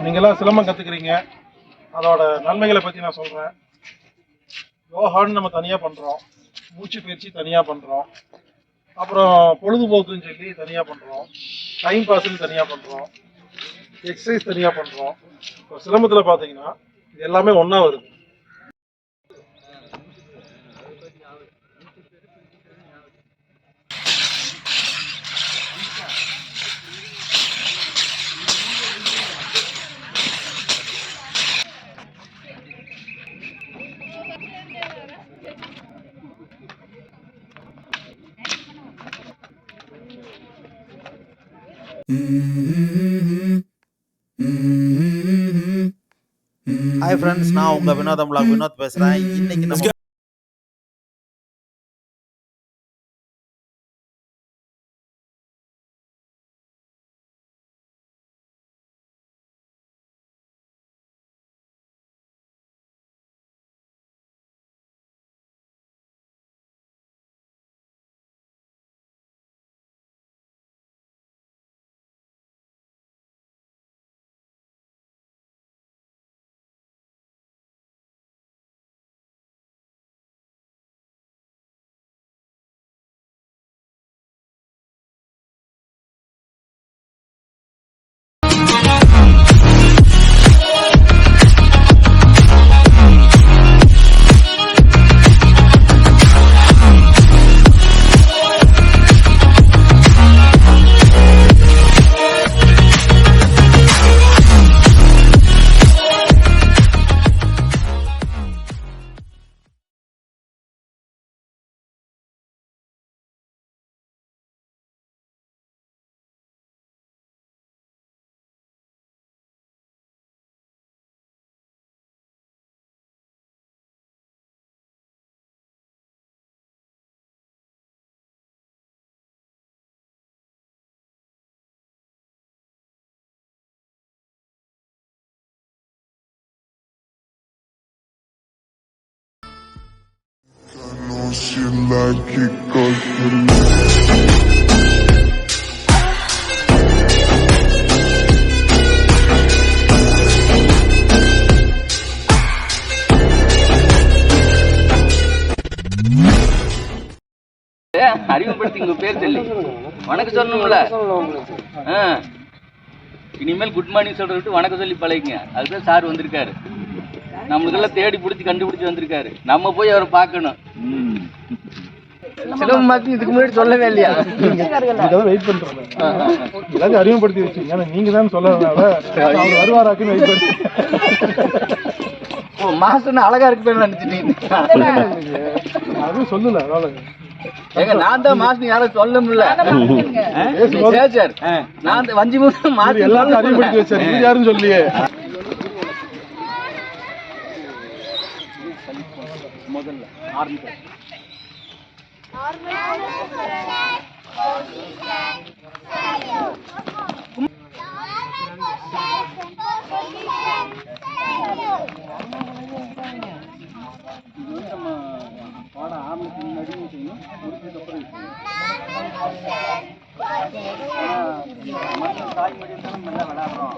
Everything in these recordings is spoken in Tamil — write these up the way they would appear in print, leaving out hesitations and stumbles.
நீங்களாம் சிலம்பம் கற்றுக்குறீங்க, அதோட நன்மைகளை பற்றி நான் சொல்கிறேன். யோகான்னு நம்ம தனியாக பண்ணுறோம், மூச்சு பயிற்சி தனியாக பண்ணுறோம், அப்புறம் பொழுதுபோக்குன்னு சொல்லி தனியாக பண்ணுறோம், டைம் பாஸ்ன்னு தனியாக பண்ணுறோம், எக்ஸசைஸ் தனியாக பண்ணுறோம். இப்போ சிலம்பத்தில் பார்த்தீங்கன்னா இது எல்லாமே ஒன்றா வருது. ஹாய் ஃப்ரெண்ட்ஸ், நான் உங்கள் வினோத் பேசுகிறேன். இன்னைக்கு நம்ம She like it 'cause you அறிமுகப்படுத்தி உங்க பேர் சொல்லி வணக்கம் சொல்லணும்ல. இனிமேல் குட் மார்னிங் சொல்ற விட்டு வணக்கம் சொல்லி பழகிங்க. அதுதான் சார் வந்திருக்காரு, நம்மளுக்கெல்லாம் தேடி பிடிச்சி கண்டுபிடிச்சி வந்திருக்காரு. நம்ம போய் அவரை பார்க்கணும். சிலம்பம் மாத்தி இதுக்கு முன்னாடி சொல்லவே இல்லையா? வெயிட் பண்றோம், எல்லாத்தையும் அறிமுகப்படுத்தி வச்சீங்க. நீங்க தான் சொல்லறதுனால அவர் வருவாராக்குன்னு வெயிட் பண்ணி. ஓ, மாசம் அழகா இருக்கு நினைச்சிட்டீங்க. அதுவும் சொல்லல. அதனால ஏங்க நான் தான் மாசம் யாரும் சொல்ல முடியல. சார் நான் வஞ்சி மாசம் எல்லாரும் அறிமுகப்படுத்தி வச்சாரு, இது யாரும் சொல்லியே. முதல்ல ஆரம்பிச்சு பாட ஆரம்பிச்சு முன்னாடியும் செய்யணும், முடிச்சதுக்கப்புறம் தாய் மடியில் தான் நல்லா விளையாடுறோம்.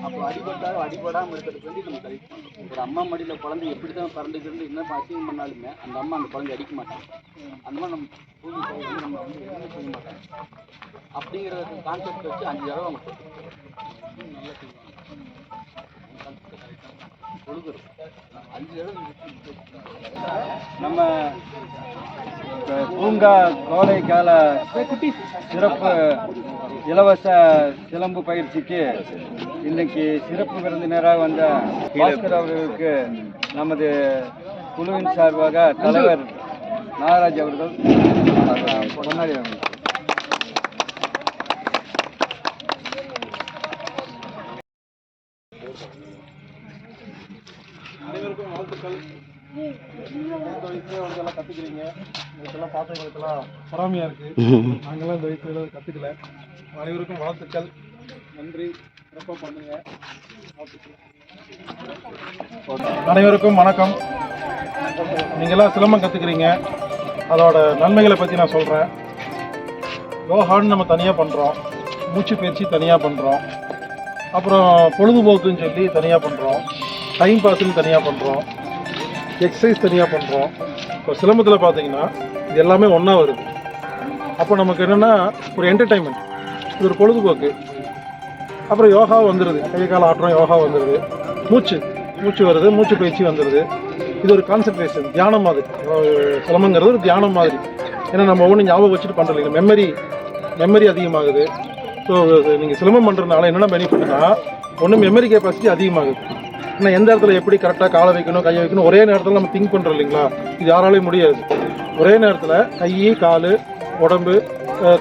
அப்போ அடிபட்டாலும் அடிபடாமல் இருக்கிறதுக்கு வேண்டி நம்ம கரெக்ட் பண்ணுறோம். ஒரு அம்மா மடியில் குழந்தை எப்படி தான் பறந்துக்கிறது என்ன அசிங்கம் பண்ணாலுமே அந்த அம்மா அந்த குழந்தை அடிக்க மாட்டாங்க. அந்த மாதிரி நம்ம பூஜை செய்ய நம்ம வந்து எதுவுமே செய்ய மாட்டாங்க. அப்படிங்கிற கான்செப்ட் வச்சு 5 தடவை அவங்க நல்லா செய்வாங்க. கொடுக்குறோம் 5 தடவை. நம்ம பூங்கா கோடை கால சிறப்பு இலவச சிலம்பு பயிற்சிக்கு இன்னைக்கு சிறப்பு விருந்தினராக வந்த பாஸ்கர் அவர்களுக்கு நமது குழுவின் சார்பாக தலைவர் நாகராஜ் அவர்கள் முன்னாடி அவர்கள் அனைவருக்கும் வாழ்த்துக்கள். இந்த வயசுல எல்லாம் கத்துக்கிறீங்க, உங்களுக்கெல்லாம் பார்த்தவங்களுக்கெல்லாம் பொறாமையா இருக்கு. நாங்களாம் இந்த வயசுல கத்துக்கல. அனைவருக்கும் வாழ்த்துக்கள், நன்றி. சிறப்பாக பண்ணுங்க. அனைவருக்கும் வணக்கம். நீங்களாம் சிலம்பம் கற்றுக்குறீங்க, அதோட நன்மைகளை பற்றி நான் சொல்கிறேன். யோகான்னு நம்ம தனியாக பண்ணுறோம், மூச்சு பயிற்சி தனியாக பண்ணுறோம், அப்புறம் பொழுதுபோக்குன்னு சொல்லி தனியாக பண்ணுறோம், டைம் பாஸுன்னு தனியாக பண்ணுறோம், எக்ஸசைஸ் தனியாக பண்ணுறோம். இப்போ சிலம்பத்தில் பார்த்தீங்கன்னா இது எல்லாமே ஒன்றா வருது. அப்போ நமக்கு என்னென்னா ஒரு என்டர்டைன்மெண்ட், இது ஒரு பொழுதுபோக்கு. அப்புறம் யோகா வந்துடுது, கை கால ஆட்டுறோம், யோகா வந்துடுது, மூச்சு வருது, மூச்சு பயிற்சி வந்துடுது. இது ஒரு கான்சன்ட்ரேஷன், தியானம் மாதிரி. சிலம்பங்கிறது ஒரு தியானம் மாதிரி. ஏன்னா நம்ம ஒவ்வொன்றும் ஞாபகம் வச்சுட்டு பண்ணுறது இல்லை, மெமரி அதிகமாகுது. ஸோ நீங்கள் சிலம்பம் பண்ணுறதுனால என்னென்ன பெனிஃபிட்னா, ஒன்று மெமரி கெப்பாசிட்டி அதிகமாகுது. ஏன்னா எந்த இடத்துல எப்படி கரெக்டாக காலை வைக்கணும், கையை வைக்கணும், ஒரே நேரத்தில் நம்ம திங்க் பண்ணுறோம் இல்லைங்களா, இது யாராலையும் முடியாது. ஒரே நேரத்தில் கை, கால், உடம்பு,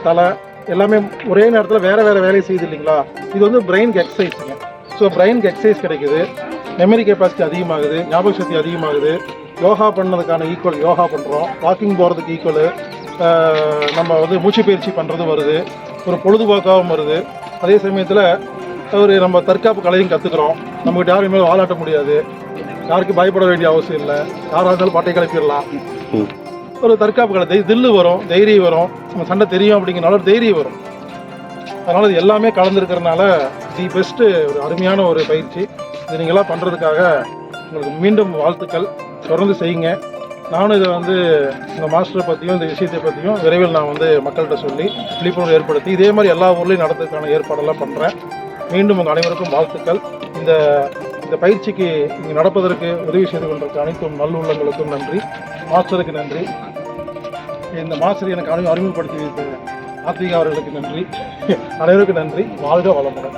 தலை எல்லாமே ஒரே நேரத்தில் வேறு வேலையை செய்யுது இல்லைங்களா. இது வந்து பிரெயினுக்கு எக்ஸசைஸுங்க. ஸோ பிரெயினுக்கு எக்ஸசைஸ் கிடைக்குது, மெமரி கெப்பாசிட்டி அதிகமாகுது, ஞாபக சக்தி அதிகமாகுது. யோகா பண்ணதுக்கான ஈக்குவல் யோகா பண்ணுறோம், வாக்கிங் போகிறதுக்கு ஈக்குவலு நம்ம வந்து மூச்சு பயிற்சி பண்ணுறது வருது, ஒரு பொழுதுபோக்காகவும் வருது. அதே சமயத்தில் ஒரு நம்ம தற்காப்பு கலையும் கற்றுக்குறோம். நம்மகிட்ட யாரும் இனிமேல் வாலாட்ட முடியாது, யாருக்கும் பயப்பட வேண்டிய அவசியம் இல்லை, யாராக இருந்தாலும் பாட்டை கிளப்பிடலாம். ஒரு தற்காப்பு கலை, தில்லு வரும், தைரியம் வரும், நம்ம சண்டை தெரியும் அப்படிங்கிறனால ஒரு தைரியம் வரும். அதனால் இது எல்லாமே கலந்துருக்கிறதுனால தி பெஸ்ட்டு ஒரு அருமையான ஒரு பயிற்சி. இது நீங்களாம் பண்ணுறதுக்காக உங்களுக்கு மீண்டும் வாழ்த்துக்கள். தொடர்ந்து செய்யுங்க. நானும் இதை வந்து இந்த மாஸ்டரை பற்றியும் இந்த விஷயத்தை பற்றியும் விரைவில் நான் வந்து மக்கள்கிட்ட சொல்லி விழிப்புணர்வு ஏற்படுத்தி இதே மாதிரி எல்லா ஊர்லேயும் நடத்துறதுக்கான ஏற்பாடெல்லாம் பண்ணுறேன். மீண்டும் உங்கள் அனைவருக்கும் வாழ்த்துக்கள். இந்த பயிற்சிக்கு இங்கே நடப்பதற்கு உதவி செய்து கொண்டிருக்க அனைத்து நல்லுள்ளங்களுக்கும் நன்றி, மாஸ்டருக்கு நன்றி, இந்த மாஸ்டர் எனக்கு அறிமுகப்படுத்தி வைத்த ஆத்விகா அவர்களுக்கு நன்றி, அனைவருக்கும் நன்றி. வாழ்க வளமுடன்.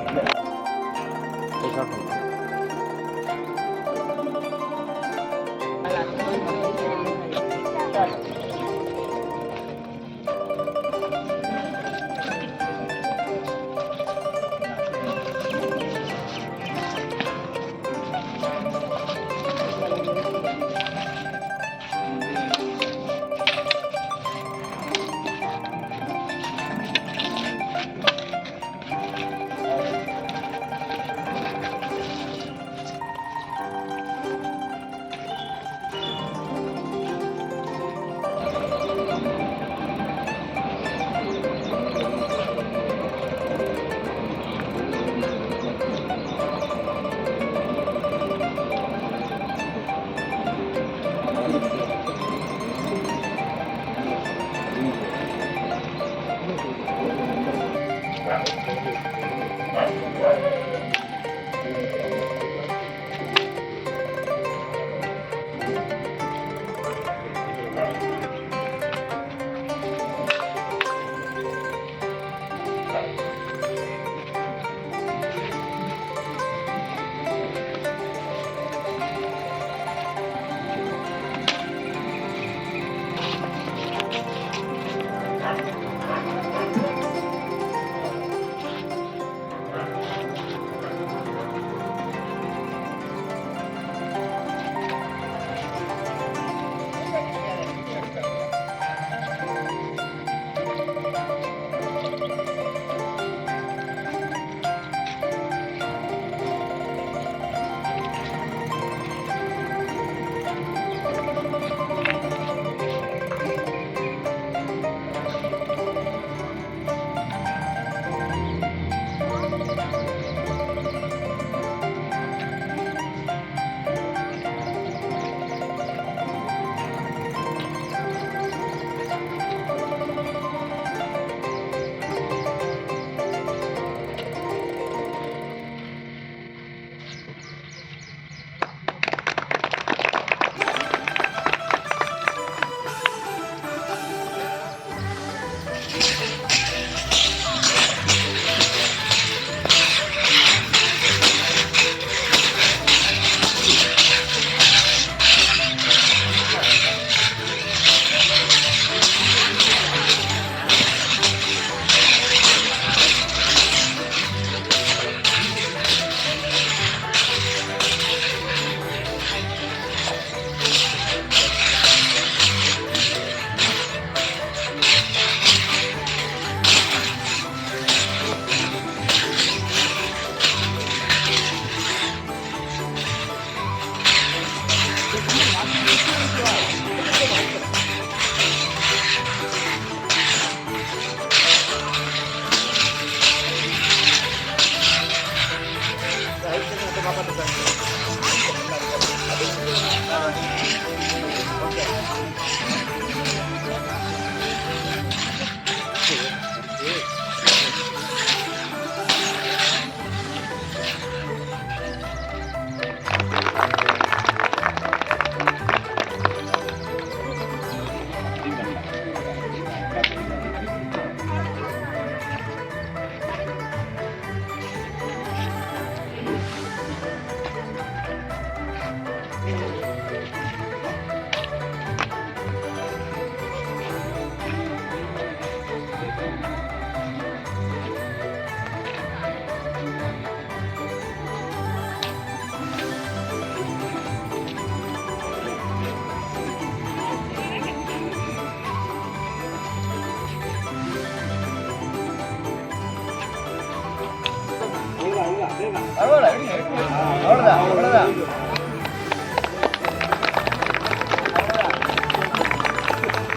அவ்வளோதான் அவ்வளோதான்.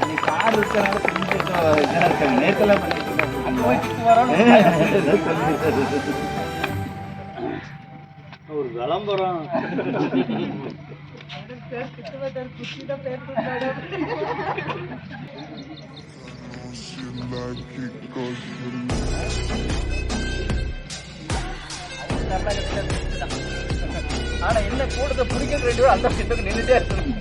இன்னைக்கு கார் இருக்கிறனால கொஞ்சம் நேரத்தில் அங்கே போய் திட்டு ஒரு விளம்பரம். She like it 'cause you ஆனா என்ன கூட்டத்தை பிடிக்கிறது 2 பேரும் அந்த கிட்டக்கு நின்றுட்டே இருக்கணும்.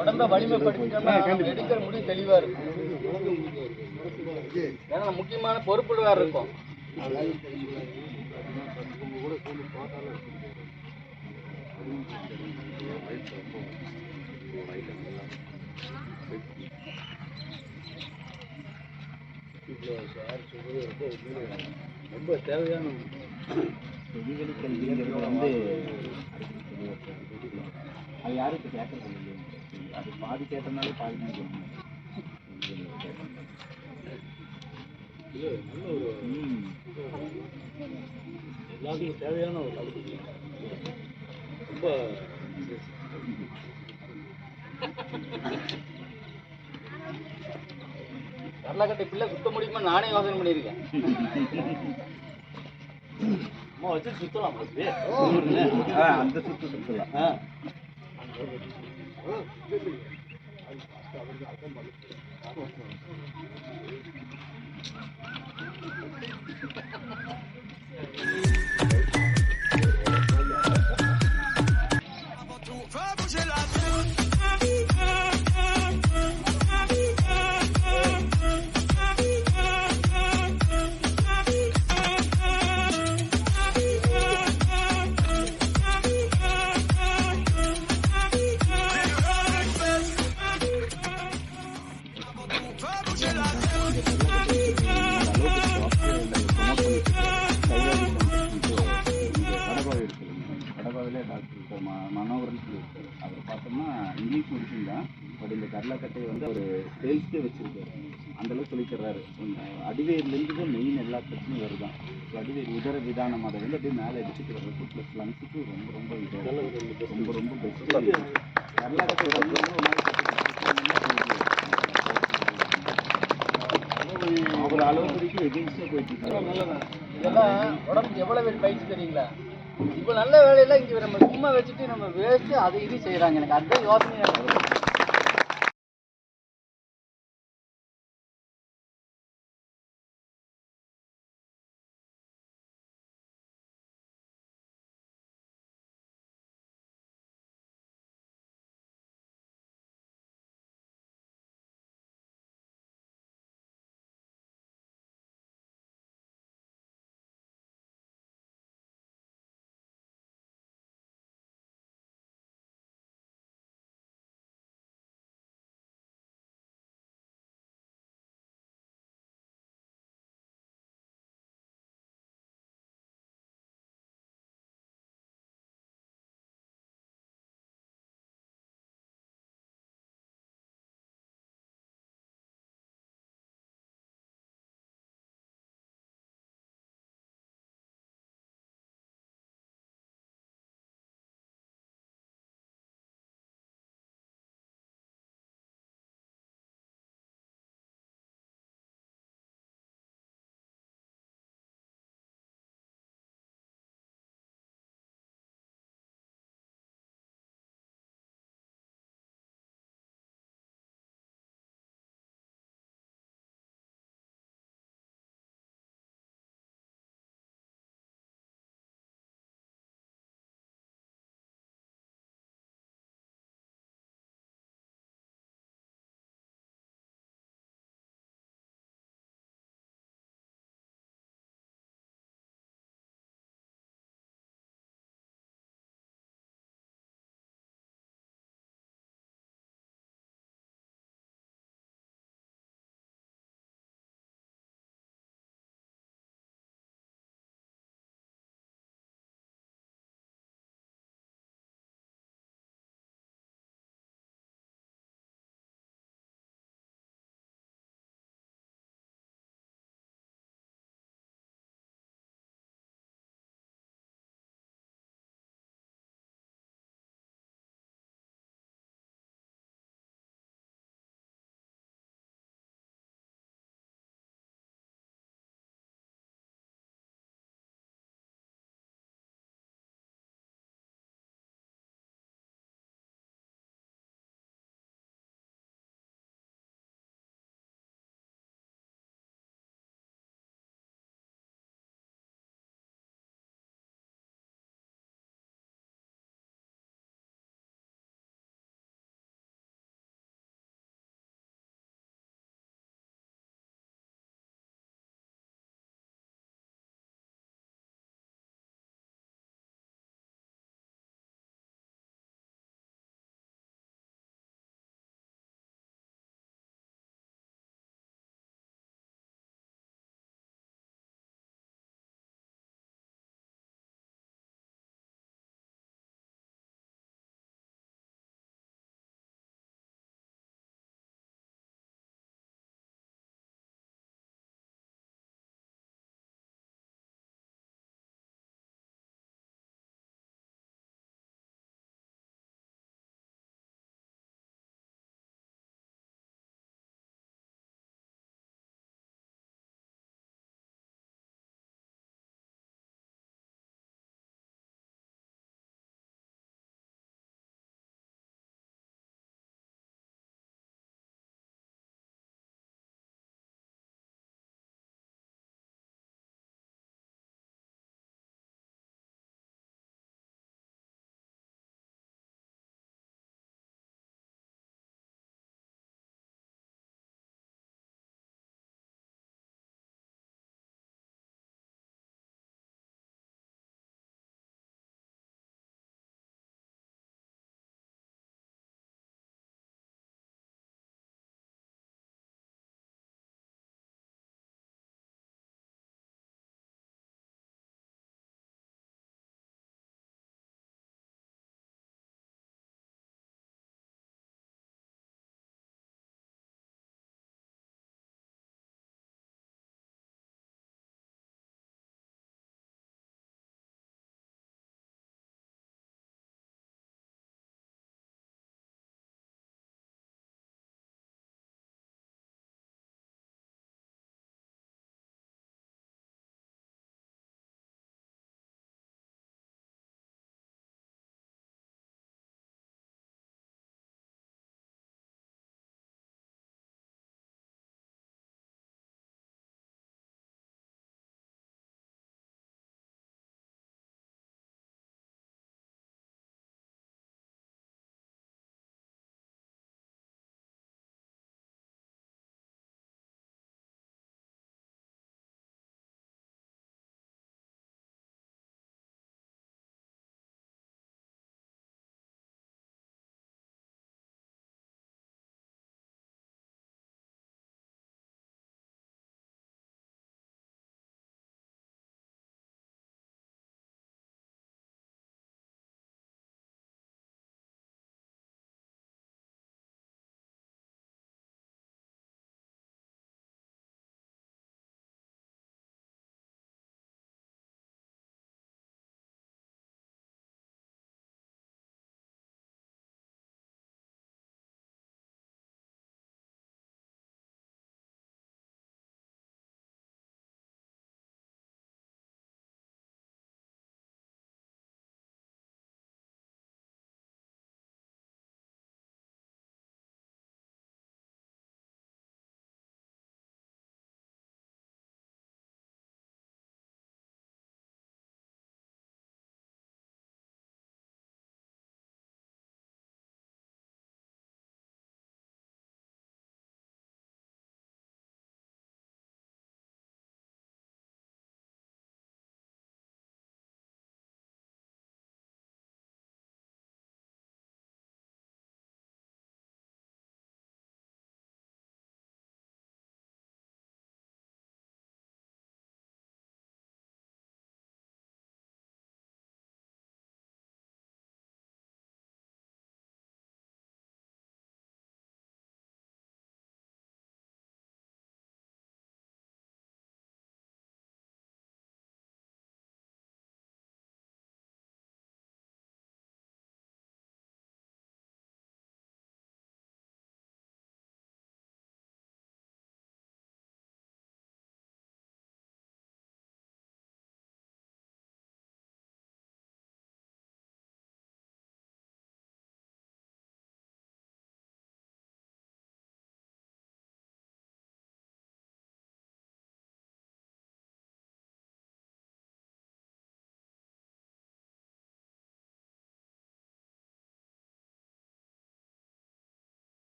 உடம்ப வலிமைப்படுத்திட்டோம்னா எடுக்கிற முடிவு தெளிவா இருக்கும். ஏன்னா முக்கியமான பொறுப்புகள் வேற இருக்கும். ரொம்ப தேவையான செவிவெளி கல்விங்கிறது வந்து அது யாருக்கு கேட்கறது இல்லை. அது பாதி கேட்டனாலே பாதி தான் கேட்கணும். எல்லாத்துக்கும் தேவையான ஒரு கல்வி. ரொம்ப கடலக்கட்டை பிள்ளை சுத்த முடியுமா நானே யோசனை பண்ணியிருக்கேன். அம்மா வச்சு சுத்தலாம் அந்த சுத்தலாம். கடபாவிலே டாக்டர் இருக்கார் மனோகரன் சொல்லியிருக்காரு. அவர் பார்த்தோம்னா இங்கிலீஷ் மெடிசன் தான், பட் இந்த கடலக்கட்டையை வந்து அவர் சேல்ஸ்க்கே வச்சிருக்காரு. அந்த அளவுக்கு சொல்லி தர்றாரு. அடிவேர்லேருந்து மெயின் எல்லா பிரச்சனையும் வருதான். ஸோ அடிவேர் உதர விதானம் அதை வந்து அப்படியே மேலே எடுத்துட்டு வர்றது ப்ளஸ் லங்ஸுக்கு ரொம்ப ரொம்ப இது ரொம்ப ரொம்ப பெஸ்ட்டு. கடலக்கட்டை ரொம்ப ஒரு நாள் அவர் அளவுக்கு எகென்ஸ்டாக போயிட்டு இருக்காரு. இதெல்லாம் உடம்புக்கு எவ்வளோ பேர் பயிற்சி தெரியுங்களா? இப்போ நல்ல வேலையெல்லாம் இங்கே நம்ம சும்மா வச்சுட்டு நம்ம வேஸ்ட்டு அதை இது செய்கிறாங்க. எனக்கு அதுதான் யோசனையாக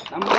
நம்ம